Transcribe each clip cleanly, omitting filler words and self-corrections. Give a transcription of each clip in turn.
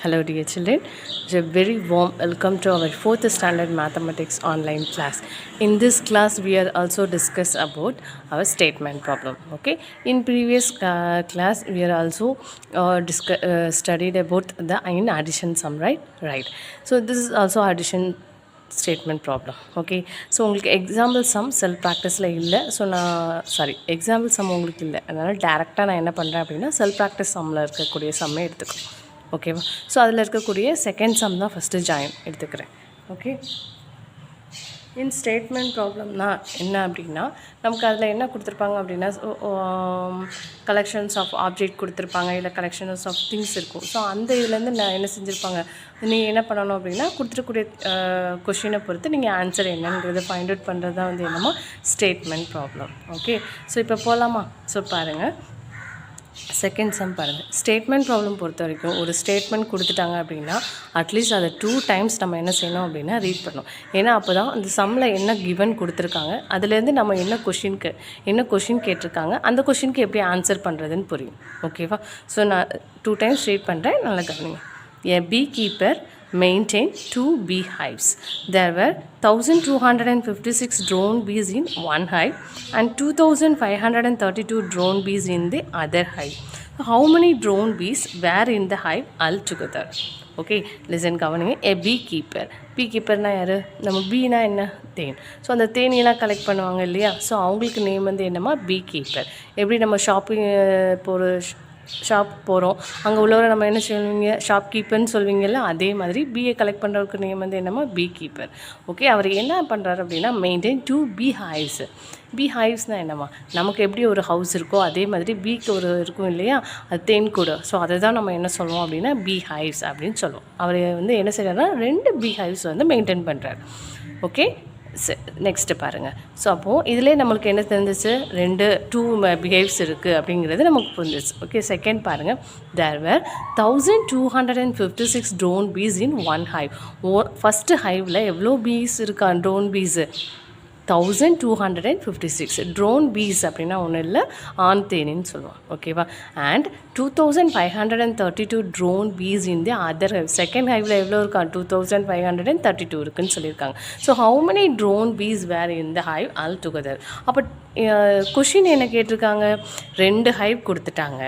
Hello dear children, it's a very warm welcome to our 4th standard mathematics online class. In this class we are also discuss about our statement problem. Okay, in previous class we are also studied about the in addition sum, right. So this is also addition statement problem. Okay, so உங்களுக்கு example some self ப்ராக்டிஸில் இல்லை. So example some உங்களுக்கு இல்லை, அதனால் டேரெக்டாக நான் என்ன பண்ணுறேன் அப்படின்னா செல்ஃப் ப்ராக்டிஸ் சம்மில் இருக்கக்கூடிய சம்மே எடுத்துக்கணும். ஓகேவா? ஸோ அதில் இருக்கக்கூடிய செகண்ட் சம் தான் ஃபஸ்ட்டு ஜாயின் எடுத்துக்கிறேன். ஓகே, இன் ஸ்டேட்மெண்ட் ப்ராப்ளம்னா என்ன அப்படின்னா நமக்கு அதில் என்ன கொடுத்துருப்பாங்க அப்படின்னா கலெக்ஷன்ஸ் ஆஃப் ஆப்ஜெக்ட் கொடுத்துருப்பாங்க, இல்லை கலெக்ஷன்ஸ் ஆஃப் திங்ஸ் இருக்கும். ஸோ அந்த இதுலேருந்து நான் என்ன செஞ்சுருப்பாங்க, நீங்கள் என்ன பண்ணணும் அப்படின்னா கொடுத்துருக்கூடிய கொஷினை பொறுத்து நீங்கள் ஆன்சர் என்னங்கிறத ஃபைண்ட் அவுட் பண்ணுறது தான் வந்து என்னமோ ஸ்டேட்மெண்ட் ப்ராப்ளம். ஓகே, ஸோ இப்போ போகலாமா? ஸோ பாருங்கள், செகண்ட் சம் பாருங்கள். ஸ்டேட்மெண்ட் ப்ராப்ளம் பொறுத்த வரைக்கும் ஒரு ஸ்டேட்மெண்ட் கொடுத்துட்டாங்க அப்படின்னா அட்லீஸ்ட் அதை 2 times நம்ம என்ன செய்யணும் அப்படின்னா ரீட் பண்ணணும். ஏன்னா அப்போ தான் அந்த சம்மில் என்ன கிவன் கொடுத்துருக்காங்க, அதுலேருந்து நம்ம என்ன கொஷின் கேட்டிருக்காங்க, அந்த கொஷினுக்கு எப்படி ஆன்சர் பண்ணுறதுன்னு புரியும். ஓகேவா? ஸோ நான் 2 times ரீட் பண்ணுறேன், நல்லா கவனிங்க. A beekeeper maintained 2 beehives. There were 1256 drone bees in one hive and 2532 drone bees in the other hive. How many drone bees were in the hive altogether? Okay, listen கவனிங்க. ஏ பீக்கீப்பர்னால் யார்? நம்ம பீனா என்ன? தேன். So அந்த தேனியெல்லாம் collect பண்ணுவாங்க இல்லையா? So அவங்களுக்கு name வந்து என்னம்மா? பீக்கீப்பர். எப்படி நம்ம ஷாப் போகிறோம், அங்கே உள்ளவரை நம்ம என்ன சொல்லுவீங்க? ஷாப் கீப்பர்னு சொல்வீங்கல்ல, அதே மாதிரி பிஏ கலெக்ட் பண்ணுறவருக்கு நேம் வந்து என்னம்மா? பீ கீப்பர். ஓகே, அவர் என்ன பண்ணுறாரு அப்படின்னா மெயின்டைன் 2 beehives. beehives-னால் என்னம்மா? நமக்கு எப்படி ஒரு ஹவுஸ் இருக்கோ அதே மாதிரி பீக்கு ஒரு இருக்கும் இல்லையா, அது தேன் கூட. ஸோ அதை தான் நம்ம என்ன சொல்லுவோம் அப்படின்னா beehives அப்படின்னு சொல்லுவோம். அவர் வந்து என்ன செய்கிறாருன்னா 2 beehives வந்து மெயின்டைன் பண்ணுறாரு. ஓகே, நெக்ஸ்ட்டு பாருங்கள். ஸோ அப்போது இதிலே நம்மளுக்கு என்ன தெரிஞ்சிச்சு? 2 beehives இருக்குது அப்படிங்கிறது நமக்கு புரிஞ்சிச்சு. ஓகே, செகண்ட் பாருங்கள். There were 1256 drone bees in one hive. First ஹைவில் எவ்வளோ பீஸ் இருக்கா? Drone piece 1256. ட்ரோன் பீஸ் அப்படின்னா ஒன்றும் இல்லை, ஆண் தேனின்னு சொல்லுவோம். ஓகேவா? And 2532 drone bees in the other hive. Second ஹைவில் எவ்வளோ இருக்கா? 2532 இருக்குன்னு சொல்லியிருக்காங்க. So how many drone bees were in the hive all together? அப்போ கொஷின் என்ன கேட்டிருக்காங்க? 2 ஹைவ் கொடுத்துட்டாங்க.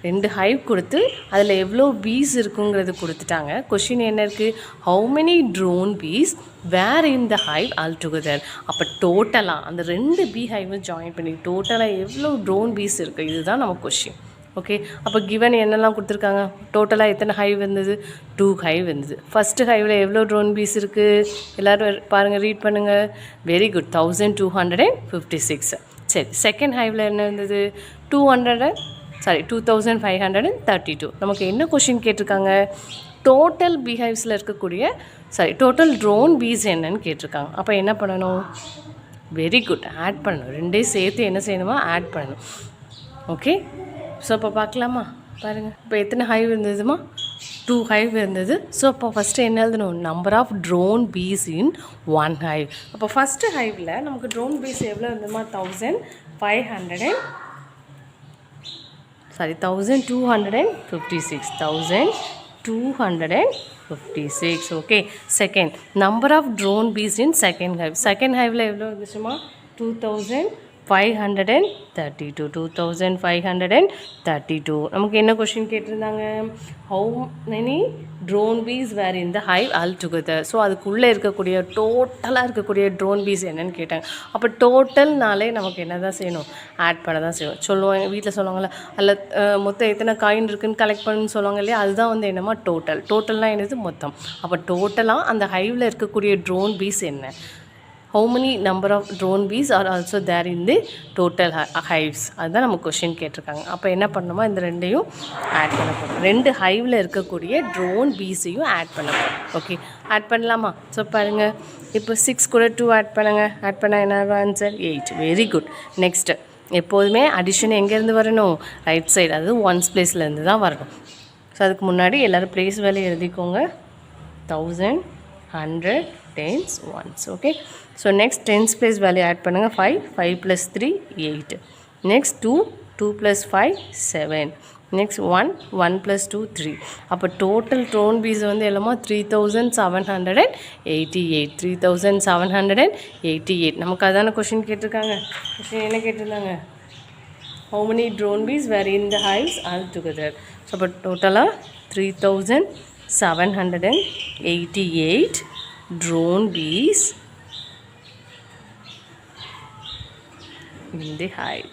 2 ஹைவ் கொடுத்து அதில் எவ்வளோ பீஸ் இருக்குங்கிறது கொடுத்துட்டாங்க. கொஷின் என்ன இருக்குது? How many drone bees were in the hive all together? அப்போ டோட்டலாக அந்த 2 பீஹைவும் ஜாயின் பண்ணி டோட்டலாக எவ்வளோ ட்ரோன் பீஸ் இருக்குது, இதுதான் நம்ம கொஷின். ஓகே, அப்போ கிவன் என்னெல்லாம் கொடுத்துருக்காங்க? டோட்டலாக எத்தனை ஹைவ் இருந்தது? 2 ஹைவ் இருந்தது. ஃபஸ்ட்டு ஹைவில் எவ்வளோ ட்ரோன் பீஸ் இருக்குது? எல்லோரும் பாருங்கள், ரீட் பண்ணுங்கள். Very good, 1256. சரி, செகண்ட் ஹைவில் என்ன இருந்தது? 2532. நமக்கு என்ன கொஷின் கேட்டிருக்காங்க? டோட்டல் பீஹைவ்ஸில் இருக்கக்கூடிய டோட்டல் ட்ரோன் பீஸ் என்னன்னு கேட்டிருக்காங்க. அப்போ என்ன பண்ணணும்? வெரி குட், ஆட் பண்ணணும். 2 சேர்த்து என்ன செய்யணுமா? ஆட் பண்ணணும். ஓகே, ஸோ இப்போ பார்க்கலாமா? பாருங்கள், இப்போ எத்தனை ஹைவ் இருந்ததுமா? 2 ஹைவ் இருந்தது. ஸோ அப்போ ஃபஸ்ட்டு என்ன எழுதணும்? Number of drone bees in one hive. அப்போ ஃபஸ்ட்டு ஹைவில் நமக்கு ட்ரோன் பீஸ் எவ்வளோ இருந்ததுமா? 1256. 1256. Okay, second number of drone bees in second hive. Second ஹைவில் எவ்வளோ இருந்துச்சுமா? 2532. நமக்கு என்ன கொஷின் கேட்டிருந்தாங்க? How many drone bees were in the hive all together? So அதுக்குள்ளே இருக்கக்கூடிய டோட்டலாக இருக்கக்கூடிய ட்ரோன் பீஸ் என்னன்னு கேட்டாங்க. அப்போ டோட்டல்னாலே நமக்கு என்ன தான் செய்யணும்? ஆட் பண்ண தான் செய்யணும். சொல்லுவாங்க, வீட்டில் சொல்லுவாங்கள்ல, அதில் மொத்தம் எத்தனை காயின் இருக்குதுன்னு கலெக்ட் பண்ணுன்னு சொல்லுவாங்க இல்லையா, அதுதான் வந்து என்னமா? டோட்டல்னால் என்னது? மொத்தம். அப்போ டோட்டலாக அந்த ஹைவில் இருக்கக்கூடிய ட்ரோன் பீஸ் என்ன? how many number of drone bees are also there in the total hives? அதுதான் நம்ம கொஷின் கேட்டிருக்காங்க. அப்போ என்ன பண்ணணுமா? இந்த 2ஐயும் ஆட் பண்ண போகிறோம். 2 ஹைவில் இருக்கக்கூடிய ட்ரோன் பீஸையும் ஆட் பண்ண போகிறோம். ஓகே, ஆட் பண்ணலாமா? ஸோ பாருங்கள், இப்போ 6 கூட 2 ஆட் பண்ணுங்கள். ஆட் பண்ணால் என்ன ஆன்சர்? 8. Very good. நெக்ஸ்ட்டு, எப்போதுமே அடிஷன் எங்கேருந்து வரணும்? ரைட் சைடு, அதாவது ஒன்ஸ் பிளேஸ்லேருந்து தான் வரணும். ஸோ அதுக்கு முன்னாடி எல்லோரும் பிளேஸ் வேல்யூ எழுதிக்கோங்க. 1000, 100, tens, ones. Okay, so next tens place value add பண்ணுங்க. 5 plus 3 8. Next 2 plus 5 7. நெக்ஸ்ட் 1 + 2 3. அப்போ டோட்டல் ட்ரோன் பீஸ் வந்து எல்லாமா 3788. 3788. நமக்கு அதான கொஷின் கேட்டிருக்காங்க. கொஷின் என்ன கேட்டிருந்தாங்க? How many drone bees were in the hives altogether? So அப்போ டோட்டலாக 3788 drone bees in the hive.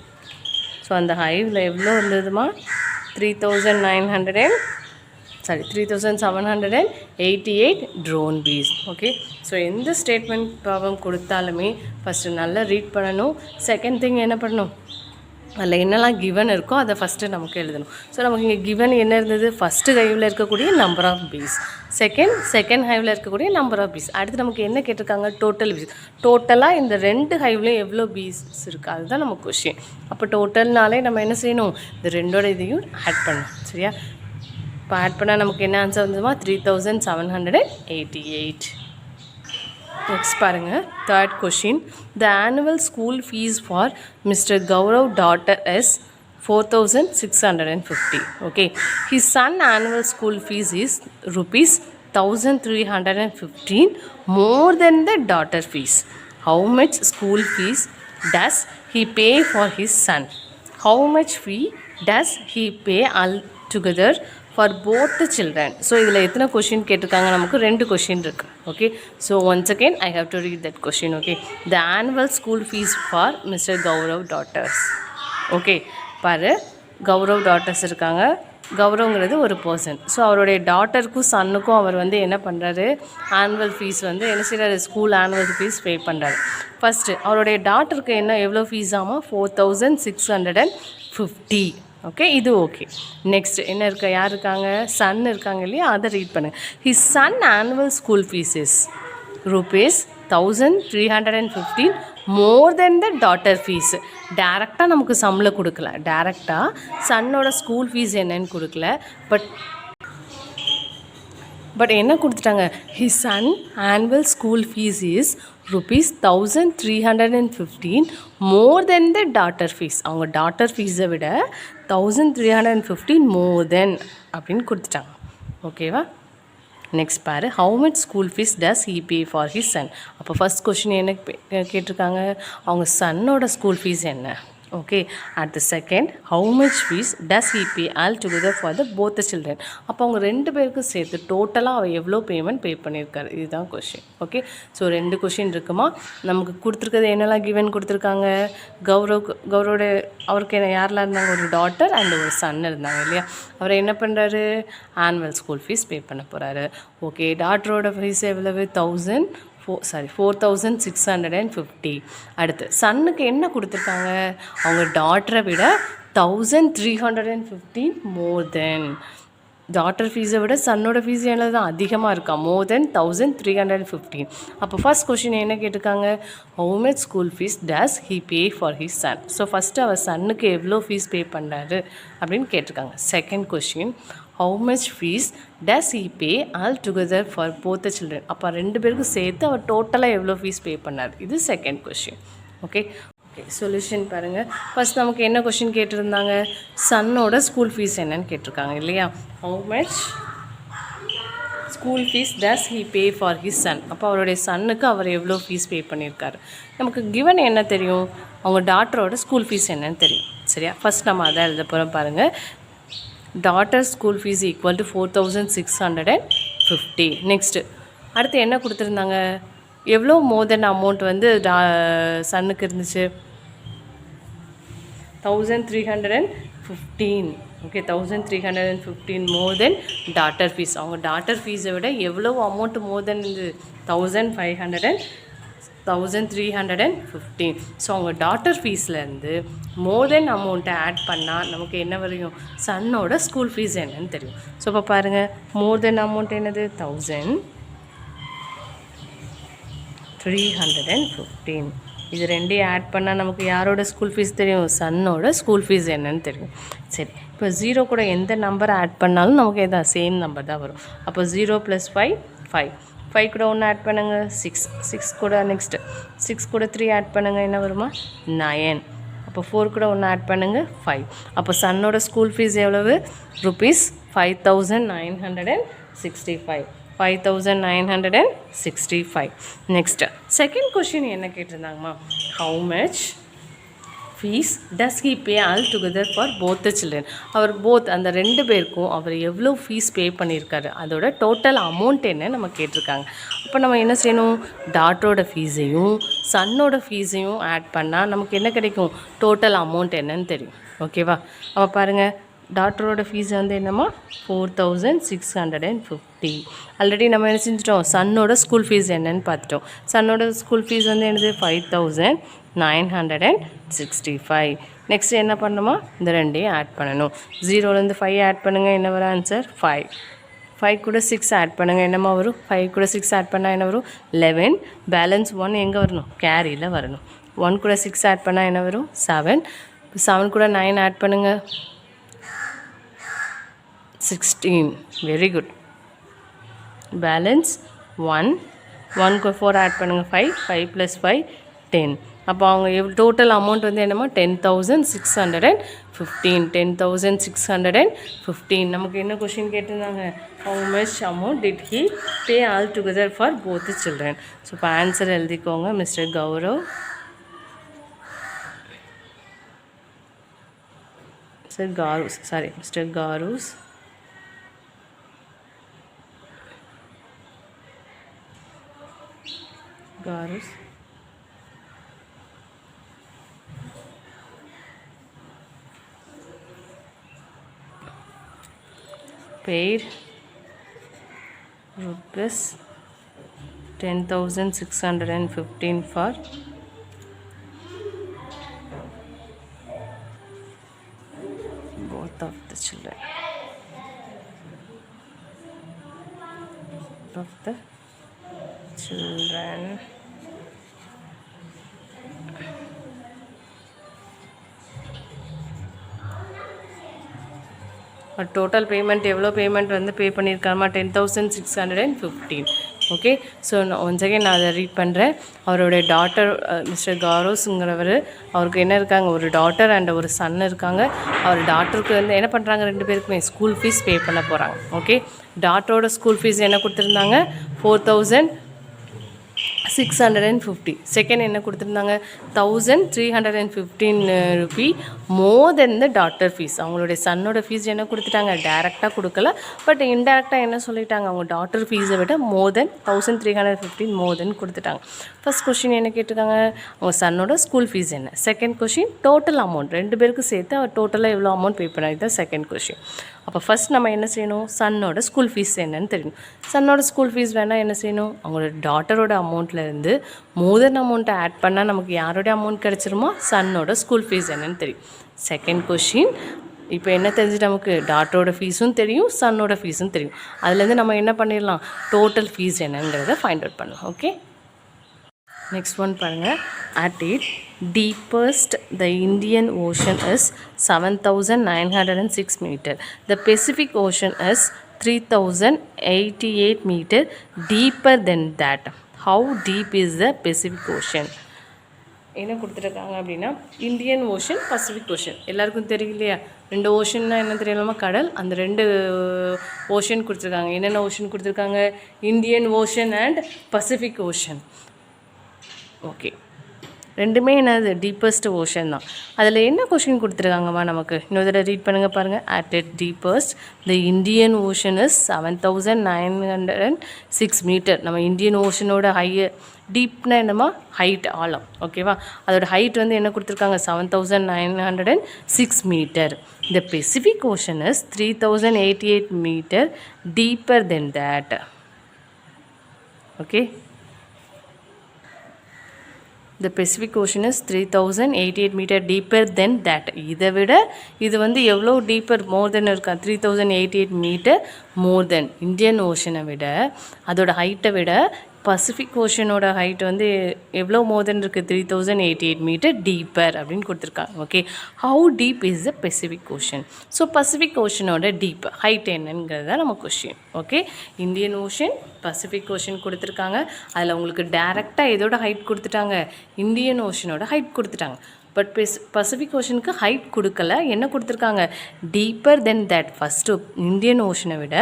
So அந்த ஹைவில் எவ்வளோ இருந்ததுமா? 3788 ட்ரோன் பீஸ். ஓகே, ஸோ எந்த ஸ்டேட்மெண்ட் ப்ராப்ளம் கொடுத்தாலுமே ஃபஸ்ட்டு நல்லா ரீட் பண்ணணும். செகண்ட் திங் என்ன பண்ணணும்? அதில் என்னெல்லாம் கிவன் இருக்கோ அதை ஃபஸ்ட்டு நமக்கு எழுதணும். ஸோ நமக்கு இங்கே கிவன் என்ன இருந்தது? ஃபஸ்ட்டு ஹைவில் இருக்கக்கூடிய நம்பர் ஆஃப் பீஸ், செகண்ட் ஹைவில் இருக்கக்கூடிய நம்பர் ஆஃப் பீஸ். அடுத்து நமக்கு என்ன கேட்டிருக்காங்க? Total bees. டோட்டலாக இந்த 2 ஹைவ்லையும் எவ்வளோ பீஸ் இருக்குது அதுதான் நமக்கு கொஷின். அப்போ டோட்டல்னாலே நம்ம என்ன செய்யணும்? இந்த 2ஓட இதையும் ஆட் பண்ணணும். சரியா? இப்போ ஆட் பண்ணால் நமக்கு என்ன ஆன்சர் வந்துமா? 3788. நெக்ஸ்ட் பாருங்கள், third question. The annual school fees for mister Gaurav daughter is 4650. Okay, his son annual school fees is rupees 1315 more than the daughter fees. How much school fees does he pay for his son? How much fee does he pay altogether for both the children? So இதில் எத்தனை question கேட்டிருக்காங்க? நமக்கு 2 question இருக்குது. Okay, so once again I have to read that question. Okay, the annual school fees for mister Gaurav daughters. Okay, பாரு, Gaurav daughters இருக்காங்க. கௌரவங்கிறது ஒரு person. So அவருடைய டாட்டருக்கும் சன்னுக்கும் அவர் வந்து என்ன பண்ணுறாரு? ஆனுவல் ஃபீஸ் வந்து என்ன செய்கிறாரு? ஸ்கூல் ஆனுவல் ஃபீஸ் பே பண்ணுறாரு. ஃபஸ்ட்டு அவருடைய டாட்டருக்கு எவ்வளோ ஃபீஸ் ஆமாம்? 4650. ஓகே, இது ஓகே. நெக்ஸ்ட் என்ன இருக்க? யார் இருக்காங்க? சன் இருக்காங்க இல்லையா? அதை ரீட் பண்ணுங்க. His son annual school fees is rupees 1315 more then the daughter fees. டேரெக்டாக நமக்கு சம்மில் கொடுக்கல, டேரெக்டாக சன்னோட ஸ்கூல் ஃபீஸ் என்னன்னு கொடுக்கல. பட் என்ன கொடுத்துட்டாங்க? His son annual school fees is rupees 1315 more then the daughter fees. அவங்க டாட்டர் ஃபீஸை விட 1315 மோர் தென் அப்படின்னு கொடுத்துட்டாங்க. ஓகேவா? நெக்ஸ்ட் பாரு, how much school fees does he pay for his Sun. அப்போ ஃபஸ்ட் கொஷின் என்ன கேட்டிருக்காங்க? அவங்க சன்னோட ஸ்கூல் ஃபீஸ் என்ன? Okay, at the second, how much fees does he pay all together for the both the children. அப்போ அவங்க 2 பேருக்கும் சேர்த்து டோட்டலாக அவர் எவ்வளோ பேமெண்ட் பே பண்ணியிருக்காரு, இதுதான் கொஷின். ஓகே, ஸோ 2 கொஷின் இருக்குமா? நமக்கு கொடுத்துருக்கிறது என்னெல்லாம் கிவன் கொடுத்துருக்காங்க? கௌரவோட அவருக்கு என்ன யாரெல்லாம் இருந்தாங்க? ஒரு டாட்டர் அண்ட் ஒரு சன் இருந்தாங்க இல்லையா? அவர் என்ன பண்ணுறாரு? ஆனுவல் ஸ்கூல் ஃபீஸ் பே பண்ண போகிறாரு. ஓகே, டாட்டரோட ஃபீஸ் எவ்வளவு? 4650. அடுத்து சன்னுக்கு என்ன கொடுத்துருக்காங்க? அவங்க டாட்டரை விட 1315 மோர் தென். டாட்டர் ஃபீஸை விட சன்னோட ஃபீஸ் என்ன தான் அதிகமாக இருக்கா? மோர் தென் 1315. அப்போ ஃபஸ்ட் கொஷின் என்ன கேட்டிருக்காங்க? How much school fees does he pay for his son. So first அவர் சன்னுக்கு எவ்வளோ ஃபீஸ் பே பண்ணுறாரு அப்படின்னு கேட்டிருக்காங்க. Second question, how much fees does he pay all together for both the children. அப்போ 2 பேருக்கும் சேர்த்து அவர் டோட்டலாக எவ்வளோ ஃபீஸ் பே பண்ணார்? இது செகண்ட் கொஷின். ஓகே, சொல்யூஷன் பாருங்கள். ஃபஸ்ட் நமக்கு என்ன கொஷின் கேட்டிருந்தாங்க? சன்னோட ஸ்கூல் ஃபீஸ் என்னன்னு கேட்டிருக்காங்க இல்லையா? How much school fees does he pay for his Sun. அப்போ அவருடைய சன்னுக்கு அவர் எவ்வளோ ஃபீஸ் பே பண்ணியிருக்காரு. நமக்கு கிவன் என்ன தெரியும்? அவங்க டாட்டரோட ஸ்கூல் ஃபீஸ் என்னன்னு தெரியும். சரியா? ஃபஸ்ட் நம்ம அதை எழுத போகிறோம் பாருங்கள். Daughter school fees equal to 4650. Next அடுத்து என்ன கொடுத்துருந்தாங்க? எவ்வளோ மோர் தென் அமௌண்ட் வந்து சன்னுக்கு இருந்துச்சு? 1315. ஓகே, 1315 மோர் தென் டாட்டர் ஃபீஸ். அவங்க டாட்டர் ஃபீஸை விட எவ்வளோ அமௌண்ட் மோர் தென் இது? 1315. ஸோ அவங்க டாட்டர் ஃபீஸ்லேருந்து மோர் தென் அமௌண்ட்டை ஆட் பண்ணால் நமக்கு என்ன வரையும்? சன்னோட ஸ்கூல் ஃபீஸ் என்னன்னு தெரியும். ஸோ இப்போ பாருங்கள், மோர் தென் அமௌண்ட் என்னது? 1315. இது 2 ஆட் பண்ணால் நமக்கு யாரோட ஸ்கூல் ஃபீஸ் தெரியும்? சன்னோட ஸ்கூல் ஃபீஸ் என்னன்னு தெரியும். சரி, இப்போ 0 கூட எந்த நம்பரை ஆட் பண்ணாலும் நமக்கு எதாவது சேம் நம்பர் தான் வரும். அப்போ 0 + 5 5. 5 கூட 1 ஆட் பண்ணுங்கள் 6. 6 கூட நெக்ஸ்ட்டு 6 கூட 3 ஆட் பண்ணுங்கள் என்ன வருமா? 9. அப்போ 4 கூட ஒன்று ஆட் பண்ணுங்கள் 5. அப்போ சன்னோட ஸ்கூல் ஃபீஸ் எவ்வளவு ருபீஸ் 5965. 5965. நெக்ஸ்ட் செகண்ட் கொஷின் என்ன கேட்டிருந்தாங்கம்மா, how much fees does he pay all together for both the children. அவர் அந்த 2 பேருக்கும் அவர் எவ்வளோ ஃபீஸ் பே பண்ணியிருக்காரு, அதோட டோட்டல் அமௌண்ட் என்ன நம்ம கேட்டிருக்காங்க. அப்போ நம்ம என்ன செய்யணும், டாட்டரோட ஃபீஸையும் சன்னோட ஃபீஸையும் ஆட் பண்ணால் நமக்கு என்ன கிடைக்கும், டோட்டல் அமௌண்ட் என்னன்னு தெரியும். ஓகேவா? அப்போ பாருங்கள், டாட்டரோட ஃபீஸ் வந்து என்னம்மா 4650. ஆல்ரெடி நம்ம என்ன செஞ்சிட்டோம், சன்னோட ஸ்கூல் ஃபீஸ் என்னன்னு பார்த்துட்டோம். சன்னோட ஸ்கூல் ஃபீஸ் வந்து என்னது 5965. நெக்ஸ்ட் என்ன பண்ணணுமா, இந்த 2ஐயும் ஆட் பண்ணணும். 0லேருந்து 5 ஆட் பண்ணுங்கள், என்ன வரும் ஆன்சர் 5. 5 கூட 6 ஆட் பண்ணுங்கள், என்னம்மா வரும் 5 கூட 6 ஆட் பண்ணால் என்ன வரும் 11. பேலன்ஸ் 1 எங்கே வரணும், கேரியில் வரணும். 1 கூட 6 ஆட் பண்ணால் என்ன வரும் 7. 7 கூட 9 ஆட் பண்ணுங்கள் 16. Very good. பேலன்ஸ் 1. 1 கூட 4 ஆட் பண்ணுங்கள் 5. 5 + 5 10. அப்போ அவங்க டோட்டல் அமௌண்ட் வந்து என்னம்மா 10,615. 10,615. நமக்கு என்ன கொஷின் கேட்டிருந்தாங்க, how much amount did he pay all together for both the children. So இப்போ ஆன்சர் எழுதிக்கோங்க, மிஸ்டர் கௌரவ். மிஸ்டர் காரூஸ். Paid rupees 10,615 for both of the children. Total payment எவ்வளோ பேமெண்ட் வந்து பே பண்ணியிருக்காருமா 10,615. ஓகே, ஸோ ஒன்ஸ் அகேன் நான் அதை read பண்ணுறேன். அவருடைய டாட்டர் மிஸ்டர் காரோஸுங்கிறவர், அவருக்கு என்ன இருக்காங்க, ஒரு டாட்டர் அண்ட் ஒரு சன் இருக்காங்க. அவர் டாட்டருக்கு வந்து என்ன பண்ணுறாங்க, 2 பேருக்குமே ஸ்கூல் ஃபீஸ் பே பண்ண போகிறாங்க. ஓகே, டாட்டரோட ஸ்கூல் ஃபீஸ் என்ன கொடுத்துருந்தாங்க 4,650. செகண்ட் என்ன கொடுத்துருந்தாங்க 1,315 Ruby more then the daughter fees. அவங்களுடைய சன்னோட ஃபீஸ் என்ன கொடுத்துட்டாங்க, டேரெக்டாக கொடுக்கல, பட் இன்டெரக்டாக என்ன சொல்லிட்டாங்க, அவங்க டாட்டர் ஃபீஸை விட மோர் தென் 1,315 மோர் தென் கொடுத்துட்டாங்க. ஃபர்ஸ்ட் கொஷின் என்ன கேட்டிருக்காங்க, அவங்க சன்னோட ஸ்கூல் ஃபீஸ் என்ன. செகண்ட் கொஷின் டோட்டல் அமௌண்ட், 2 பேருக்கு சேர்த்து அவர் டோட்டலாக எவ்வளோ அமௌண்ட் பே பண்ணாங்க, தான் செகண்ட் கொஷின். அப்போ ஃபஸ்ட் நம்ம என்ன செய்யணும், சன்னோட ஸ்கூல் ஃபீஸ் என்னன்னு தெரியணும். சன்னோட ஸ்கூல் ஃபீஸ் வேணால் என்ன செய்யணும், அவங்களோட டாட்டரோட அமௌண்ட்லேருந்து மோர் தென் அமௌண்ட்டை ஆட் பண்ணால் நமக்கு யாரோடைய அமௌண்ட் கிடச்சிருமோ, சன்னோட ஸ்கூல் ஃபீஸ் என்னன்னு தெரியும். செகண்ட் கொஷின், இப்போ என்ன தெரிஞ்சு நமக்கு டாட்டரோட ஃபீஸும் தெரியும், சன்னோட ஃபீஸும் தெரியும். அதுலேருந்து நம்ம என்ன பண்ணிடலாம், டோட்டல் ஃபீஸ் என்னங்கிறத ஃபைண்ட் அவுட் பண்ணலாம். ஓகே, நெக்ஸ்ட் ஒன் பாருங்கள். At its deepest, the Indian Ocean is 7,906 meter. The Pacific Ocean is 3,088 meter deeper than that. How deep is the Pacific Ocean? என்ன கொடுத்துருக்காங்க அப்படின்னா, இந்தியன் ஓஷன், பசிபிக் ஓஷன் எல்லாருக்கும் தெரியும் இல்லையா. 2 ஓஷன்னா என்ன தெரியலாமா, கடல். அந்த 2 ஓஷன் கொடுத்துருக்காங்க. என்னென்ன ஓஷன் கொடுத்துருக்காங்க, Indian Ocean and Pacific ocean. Okay, ரெண்டுமே என்னது டீப்பஸ்ட் ஓஷன் தான். அதில் என்ன கொஷின் கொடுத்துருக்காங்கம்மா நமக்கு, இன்னொரு தடவை ரீட் பண்ணுங்கள் பாருங்கள். At it deepest the Indian Ocean is 7,906 metre. நம்ம இந்தியன் ஓஷனோட டீப்னா என்னம்மா, ஹைட், ஆழம். ஓகேவா, அதோட ஹைட் வந்து என்ன கொடுத்துருக்காங்க 7,906 metre. The Pacific ocean is 3,088 metre deeper than that. Okay, the Pacific Ocean is 3,088 meter deeper than that. இதை விட இது வந்து எவ்வளோ டீப்பர், மோர் தென் இருக்கா, 3,088 மீட்டர் மோர் தென். இந்தியன் ஓஷனை விட, அதோட ஹைட்டை விட பசிபிக் ஓஷனோட ஹைட் வந்து எவ்வளோ மோர் தென் இருக்குது, 3,088 மீட்டர் டீப்பர் அப்படின்னு கொடுத்துருக்காங்க. Okay, how deep is the Pacific Ocean. So Pacific ஓஷனோட டீப் ஹைட் என்னங்கிறது தான் நம்ம question. Okay, Indian Ocean, Pacific Ocean கொடுத்துருக்காங்க. அதில் உங்களுக்கு டேரெக்டாக எதோட ஹைட் கொடுத்துட்டாங்க, இந்தியன் ஓஷனோட ஹைட் கொடுத்துட்டாங்க. பட் பசிபிக் ஓஷனுக்கு ஹைட் கொடுக்கல. என்ன கொடுத்துருக்காங்க, deeper than that. First Indian ஓஷனை விட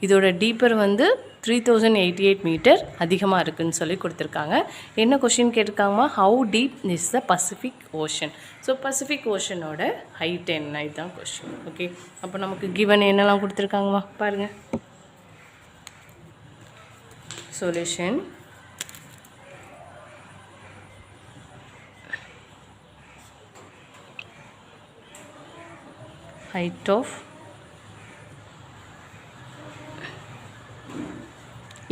இதோட டீப்பர் வந்து 3088 மீட்டர் அதிகமாக இருக்குதுன்னு சொல்லி கொடுத்துருக்காங்க. என்ன கொஷின் கேட்டிருக்காங்கம்மா, how deep is the Pacific Ocean. So Pacific ஓஷனோட ஹைட் என்ன, இதுதான் கொஷின். ஓகே, அப்போ நமக்கு கிவன் என்னெல்லாம் கொடுத்துருக்காங்கம்மா பாருங்கள். Solution, height of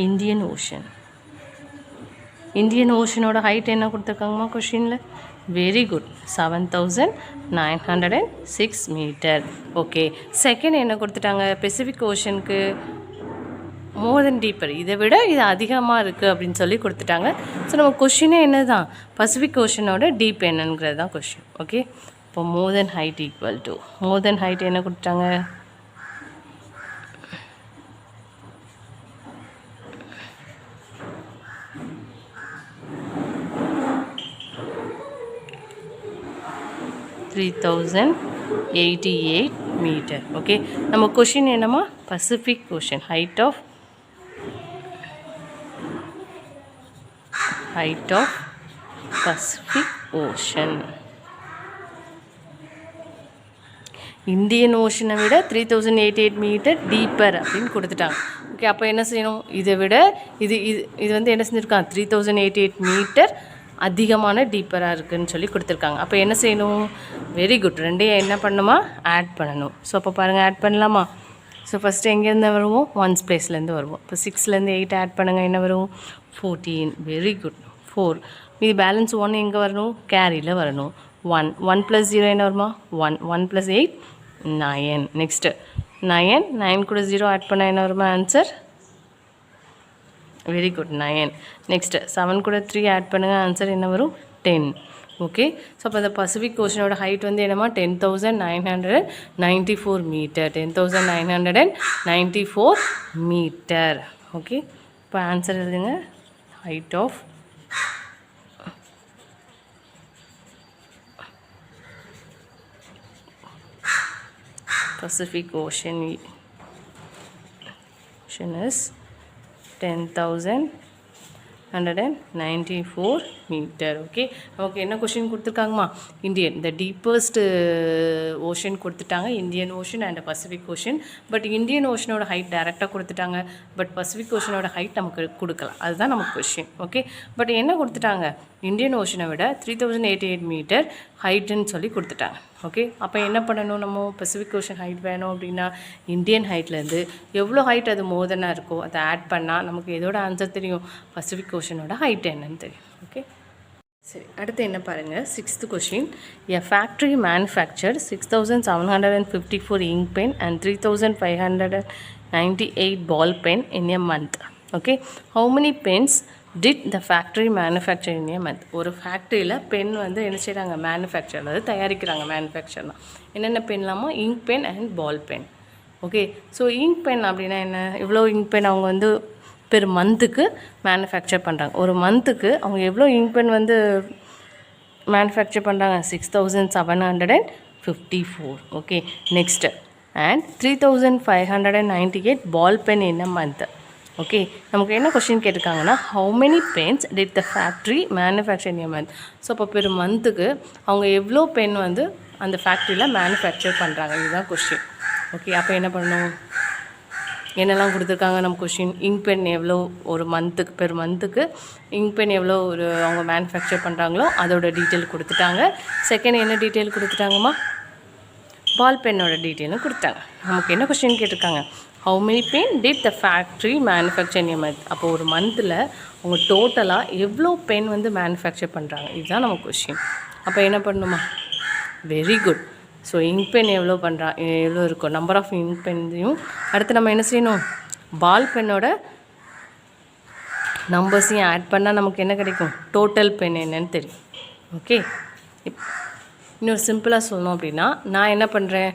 Indian Ocean. Indian ஓஷனோட ஹைட் என்ன கொடுத்துருக்காங்கம்மா கொஷினில், very good, 7906 metre. Okay, second என்ன கொடுத்துட்டாங்க, பெசிபிக் ஓஷனுக்கு மோர் தென் டீப்பர், இதை விட இது அதிகமாக இருக்குது அப்படின்னு சொல்லி கொடுத்துட்டாங்க. ஸோ நம்ம கொஷினே என்ன தான், பசிபிக் ஓஷனோட டீப் என்னங்கிறது தான் கொஷின். ஓகே, இப்போ more than height equal to, more than height என்ன கொடுத்தாங்க, $3088 மீட்டர். ஓகே, நம்ம கொஷின் என்னம்மா, Pacific Ocean, height of Pacific Ocean, Indian ஓஷனை விட 3088 மீட்டர் டீப்பர் அப்படின்னு கொடுத்துட்டாங்க. ஓகே, அப்போ என்ன செய்யணும், இதை விட இது இது இது வந்து என்ன செஞ்சுருக்காங்க, 3088 மீட்டர் அதிகமான டீப்பராக இருக்குதுன்னு சொல்லி கொடுத்துருக்காங்க. அப்போ என்ன செய்யணும், வெரி குட், ரெண்டையும் என்ன பண்ணணுமா, ஆட் பண்ணணும். ஸோ அப்போ பாருங்கள், ஆட் பண்ணலாமா. ஸோ ஃபஸ்ட்டு எங்கேருந்து வருவோம், ஒன்ஸ் பிளேஸ்லேருந்து வருவோம். இப்போ 6லேருந்து 8 ஆட் பண்ணுங்கள், என்ன வரும், 14. Very good, 4. மீதி பேலன்ஸ் 1 எங்கே வரணும், கேரியில் வரணும். 1 1 + 0 என்ன வருமா, 1 1 + 8 9. நெக்ஸ்ட்டு 9 கூட 0 ஆட் பண்ணால் என்ன வருமா ஆன்சர், வெரி குட், 9. நெக்ஸ்ட்டு 7 கூட 3 ஆட் பண்ணுங்கள், ஆன்சர் என்ன வரும், 10. ஓகே, ஸோ அப்போ அந்த பசிபிக் ஓஷனோட ஹைட் வந்து என்னமா, 10,994 மீட்டர், 10,994 மீட்டர். ஓகே, இப்போ ஆன்சர் எழுதுங்க, height of Pacific Ocean is 10,994 metre. Okay, நமக்கு என்ன கொஷின் கொடுத்துருக்காங்கம்மா, இந்தியன், த டீப்பஸ்ட் ஓஷன் கொடுத்துட்டாங்க, Indian Ocean and Pacific Ocean. But Indian ஓஷனோட ஹைட் டேரெக்டாக கொடுத்துட்டாங்க, பட் பசிபிக் ஓஷனோட ஹைட் நமக்கு கொடுக்கலாம், அதுதான் நமக்கு கொஷின். ஓகே, பட் என்ன கொடுத்துட்டாங்க, இந்தியன் ஓஷனை விட 3088 மீட்டர் ஹைட்டுன்னு சொல்லி கொடுத்துட்டாங்க. ஓகே, அப்போ என்ன பண்ணணும், நம்ம பசிபிக் ஓஷன் ஹைட் வேணும் அப்படின்னா இந்தியன் ஹைட்லேருந்து எவ்வளோ ஹைட் அது மோதனாக இருக்கோ அதை ஆட் பண்ணால் நமக்கு எதோட ஆன்சர் தெரியும், பசிபிக் ஓஷனோட ஹைட் என்னன்னு தெரியும். ஓகே, சரி, அடுத்து என்ன பாருங்கள், 6th question. A factory manufacture 6754 ink pen and 3598 ball pen in a month. Okay, how many pens did the factory manufacture in a month. ஒரு ஃபேக்ட்ரியில் பென் வந்து என்ன செய்கிறாங்க, மேனுஃபேக்சர், அதாவது தயாரிக்கிறாங்க, மேனுஃபேக்சர்னா என்னென்ன பென்லாமா, ink pen and ball pen. Okay, so ink pen அப்படின்னா என்ன, எவ்வளோ இங்க் பென் அவங்க வந்து பெர் மந்த்துக்கு மேனுஃபேக்சர் பண்ணுறாங்க. ஒரு மந்த்துக்கு அவங்க எவ்வளோ இங்க் பென் வந்து மேனுஃபேக்சர் பண்ணுறாங்க, 6754. Okay, next and 3598 ball pen in a month. Okay, நமக்கு என்ன கொஸ்டின் கேட்டிருக்காங்கன்னா, how many pens did the factory manufacture in a month. So அப்போ பெர் மந்த்துக்கு அவங்க எவ்வளோ பென் வந்து அந்த ஃபேக்ட்ரியில் மேனுஃபேக்சர் பண்ணுறாங்க, இதுதான் கொஸ்டின். ஓகே, அப்போ என்ன பண்ணணும், என்னெல்லாம் கொடுத்துருக்காங்க நம்ம கொஷின், இங்க் பென் எவ்வளோ ஒரு மந்த்துக்கு, பெர் மந்த்துக்கு இங்க் பென் எவ்வளோ ஒரு அவங்க மேனுஃபேக்சர் பண்ணுறாங்களோ அதோட டீட்டெயில் கொடுத்துட்டாங்க. செகண்ட் என்ன டீட்டெயில் கொடுத்துட்டாங்கம்மா, பால் பென்னோட டீட்டெயிலும் கொடுத்தாங்க. நமக்கு என்ன கொஸ்டின் கேட்டிருக்காங்க, how many pen did the factory manufacture in a month. அப்போ ஒரு மந்தில் அவங்க டோட்டலாக எவ்வளோ பென் வந்து மேனுஃபேக்சர் பண்ணுறாங்க, இதுதான் நம்ம கொஷின். அப்போ என்ன பண்ணணுமா, very good. So ink pen எவ்வளோ எவ்வளோ இருக்கும், நம்பர் ஆஃப் இங்க் பென்னையும் அடுத்து நம்ம என்ன செய்யணும், பால் பென்னோட நம்பர்ஸையும் ஆட் பண்ணால் நமக்கு என்ன கிடைக்கும், டோட்டல் பென் என்னன்னு தெரியும். ஓகே, இன்னொரு சிம்பிளாக சொல்லணும் அப்படின்னா, நான் என்ன பண்ணுறேன்,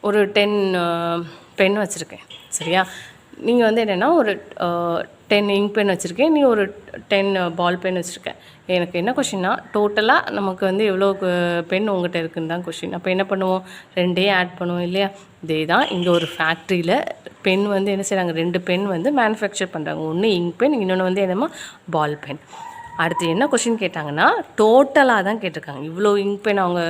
ஒரு 10 பென் வச்சுருக்கேன், சரியா. நீங்கள் வந்து என்னென்னா ஒரு 10 இங்க் பென் வச்சுருக்கேன், நீ ஒரு 10 பால் பென் வச்சுருக்க. எனக்கு என்ன கொஷின்னா, டோட்டலாக நமக்கு வந்து எவ்வளோ பென் உங்கள்கிட்ட இருக்குன்னு தான் கொஷின். அப்போ என்ன பண்ணுவோம், 2 ஆட் பண்ணுவோம் இல்லையா? இதே தான் இங்கே ஒரு ஃபேக்ட்ரியில் பென் வந்து என்ன செய்கிறாங்க, 2 பென் வந்து மேனுஃபேக்சர் பண்ணுறாங்க. ஒன்று இங்க் பென், இன்னொன்று வந்து என்னமா பால் பென். அடுத்து என்ன கொஷின் கேட்டாங்கன்னா, டோட்டலாக தான் கேட்டிருக்காங்க. இவ்வளோ இங்க் பென் அவங்க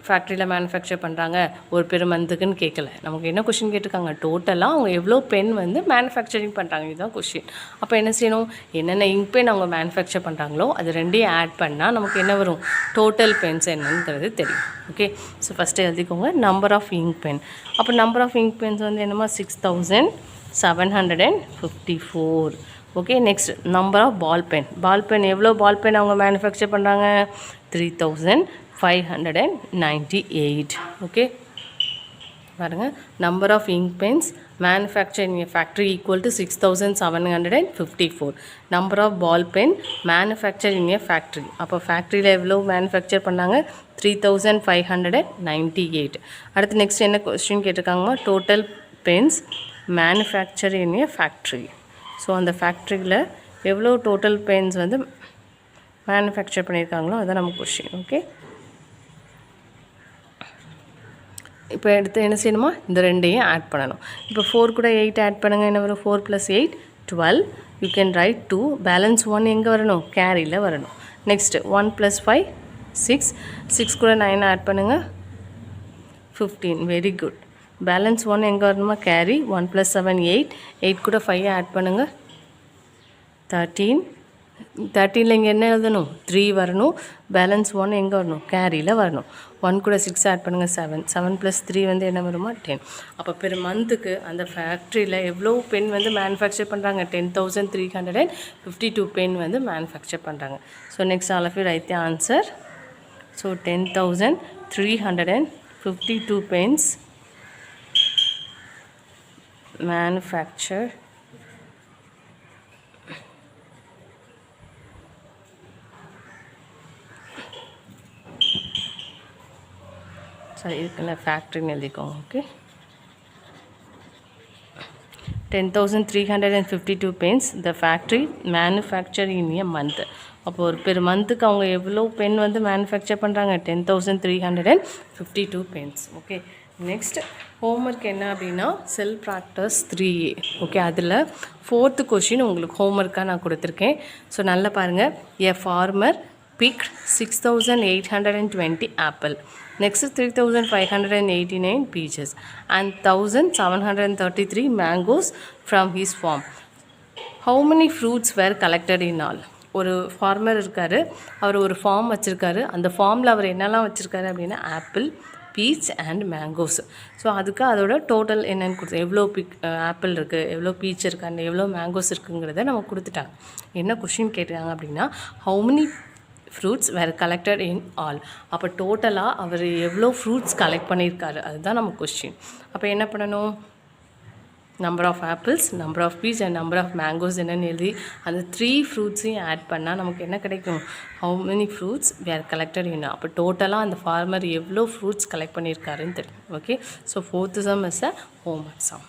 ஃபேக்ட்ரியில் மேனுஃபேக்சர் பண்ணுறாங்க ஒரு பெரு மந்த்துக்குன்னு கேட்கல. நமக்கு என்ன கொஷின் கேட்டிருக்காங்க, டோட்டலாக அவங்க எவ்வளோ பென் வந்து மேனுஃபேக்சரிங் பண்ணுறாங்க, இதுதான் கொஷின். அப்போ என்ன செய்யணும், என்னென்ன இங்க் பென் அவங்க மேனுஃபேக்சர் பண்ணுறாங்களோ அது 2 ஆட் பண்ணால் நமக்கு என்ன வரும், டோட்டல் பென்ஸ் என்னங்கிறது தெரியும். ஓகே, ஸோ ஃபஸ்ட்டு எழுதிக்கோங்க நம்பர் ஆஃப் இங்க் பென். அப்போ நம்பர் ஆஃப் இங்க் பென்ஸ் வந்து என்னமா 6754. Okay, next number of ball pen. Ball pen எவ்வளோ பால் பென் அவங்க மேனுஃபேக்சர் பண்ணுறாங்க, 3598. ஓகே, பாருங்கள், number of ink pens manufacture in a factory equal to 6754. Number of ball pen manufacture in a factory, அப்போ ஃபேக்ட்ரியில் எவ்வளோ manufacture பண்ணாங்க, 3598. அடுத்து next என்ன கொஸ்டின் கேட்டிருக்காங்க, total pens manufacture in a factory. So அந்த ஃபேக்ட்ரியில் எவ்வளோ டோட்டல் பென்ஸ் வந்து மேனுஃபேக்சர் பண்ணியிருக்காங்களோ அதுதான் நம்ம கொஸ்டின். ஓகே, இப்போ எடுத்து என்ன செய்யணுமா, இந்த 2ஐயும் ஆட் பண்ணணும். இப்போ 4 கூட 8 ஆட் பண்ணுங்கள், என்ன வரும், 4 + 8 12. You can write 2. பேலன்ஸ் 1 எங்கே வரணும், கேரியில் வரணும். நெக்ஸ்ட்டு 1 + 5 6. 6 கூட 9 ஆட் பண்ணுங்கள், 15. Very good. பேலன்ஸ் 1 எங்கே வரணுமா, கேரி. 1 + 7 8. 8 கூட 5 ஆட் பண்ணுங்கள், 13. 13ல் இங்கே என்ன எழுதணும், 3 வரணும். பேலன்ஸ் 1 எங்கே வரணும், கேரியில் வரணும். 1 கூட 6 ஆட் பண்ணுங்கள், 7. 7 + 3 வந்து என்ன வருமா, 10. அப்போ பெர் மந்த்துக்கு அந்த ஃபேக்ட்ரியில் எவ்வளோ பென் வந்து மேனுஃபேக்சர் பண்ணுறாங்க, 10,352 பென் வந்து மேனுஃபேக்சர் பண்ணுறாங்க. So next all of you write the answer. So 10,352 pens manufacture factory எழுதிக்கோங்க. Okay, 10,352 pens the factory manufacture in a month. அப்போ ஒரு பெர் மந்த்துக்கு அவங்க எவ்வளோ பென் வந்து மேனுஃபேக்சர் பண்ணுறாங்க, 10,352 பென்ஸ். ஓகே, நெக்ஸ்ட் ஹோம்ஒர்க் என்ன அப்படின்னா செல் ப்ராக்டிஸ் 3A. ஓகே, அதில் 4th கொஷின் உங்களுக்கு ஹோம்ஒர்க்காக நான் கொடுத்துருக்கேன். ஸோ நல்லா பாருங்கள். A farmer picked 6,820 apple. Next 3,589 peaches and 1,733 mangoes from his farm. How many fruits were collected in all? ஒரு ஃபார்மர் இருக்கார், அவர் ஒரு ஃபார்ம் வச்சுருக்காரு. அந்த ஃபார்மில் அவர் என்னெல்லாம் வச்சுருக்காரு அப்படின்னா apple, beach and mangoes. So அதுக்கு அதோட டோட்டல் என்னென்னு கொடுத்து எவ்வளோ ஆப்பிள் இருக்குது, எவ்வளோ பீச் இருக்குது, அண்ட் எவ்வளோ மேங்கோஸ் இருக்குங்கிறத நம்ம கொடுத்துட்டாங்க. என்ன கொஷின் கேட்டிருக்காங்க அப்படின்னா how many fruits were collected in all. அப்போ டோட்டலாக அவர் எவ்வளோ ஃப்ரூட்ஸ் கலெக்ட் பண்ணியிருக்காரு அதுதான் நம்ம கொஸ்டின். அப்போ என்ன பண்ணணும், number of apples, number of peach and number of mangoes என்னென்னு எழுதி அந்த 3 ஃப்ரூட்ஸையும் ஆட் பண்ணால் நமக்கு என்ன கிடைக்கும், how many fruits were collected in. அப்போ டோட்டலாக அந்த ஃபார்மர் எவ்வளோ ஃப்ரூட்ஸ் கலெக்ட் பண்ணியிருக்காருன்னு தெரியும். Okay, so 4th sum is a homework sum.